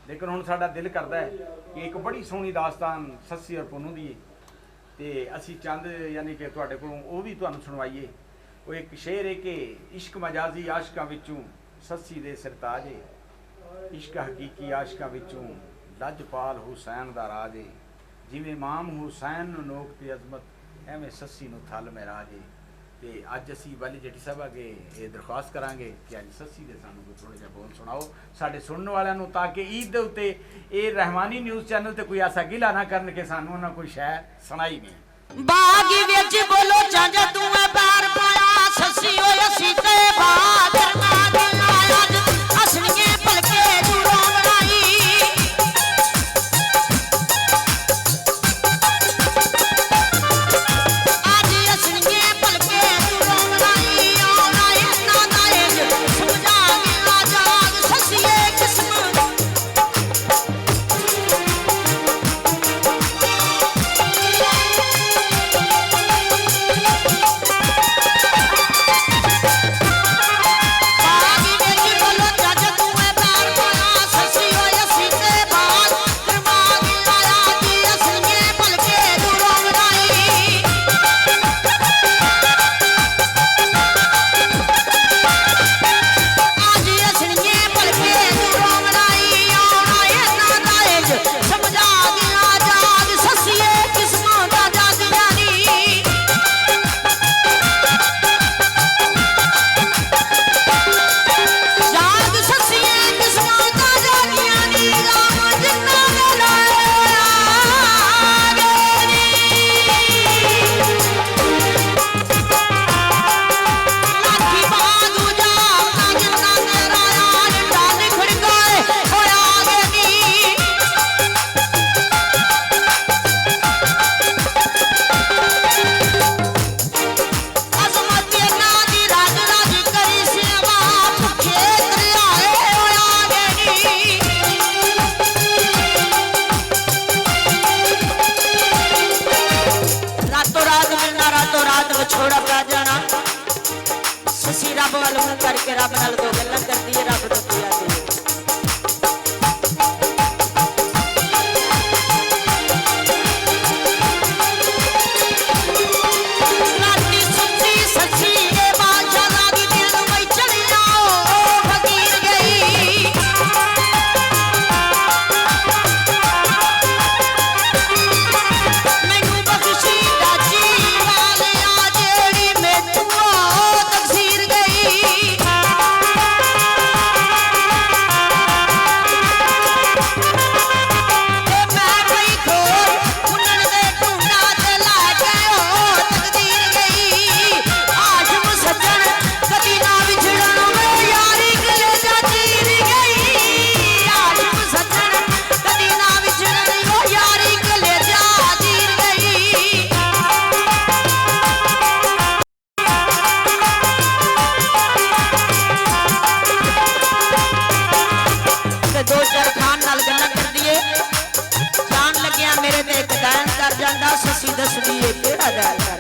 लेकिन हुण साडा दिल करदा है कि एक बड़ी सोहनी दास्तान सस्सी और पुन्नू दी ते असी चंद यानी कि तुहाडे कोलों वो भी तुहानूं सुणवाईए। वो एक शेर है कि इश्क मजाजी आशकां विचों सस्सी दे सरताज है, इश्क हकीकी आशकां विचों लजपाल हुसैन दा राज है, जिवें इमाम हुसैन नूं नोक ते अजमत एवें सस्सी नूं थल महराज है। तो अज असी वाली जेठी साहब अगे ये दरख्वास्त करांगे कि अज सस्सी दे सानूं कोई थोड़ा जिहा बोल सुणाओ साडे सुनने वालियां नूं, ताकि ईद दे उत्ते ये रहमानी न्यूज़ चैनल ते कोई ऐसा गिला ना करन कि सानूं उन्हां कोई शै सुणाई नहीं। बाग विच बोलो चांजा तू मैं पैर पाया सस्सी होए असी ते बाग करना दिया अज असलिए भलके दूरों बनाई आज असलिए भलके दूरों बनाई आना इतना दाएज समझा गया जाग सस्सीए किस्मत छोड़ा पा जाना ससी रब वाल मुंह करके रब नाल दो गल्लां करदी है रब तो पिया दी राती सच्ची सच्ची ए बादशाह लागी दिल में चली जाओ फकीर गई मैनू बख्शी दाची वाले मेरे ते एक दान कर जांदा ससी दसदी है केड़ा दान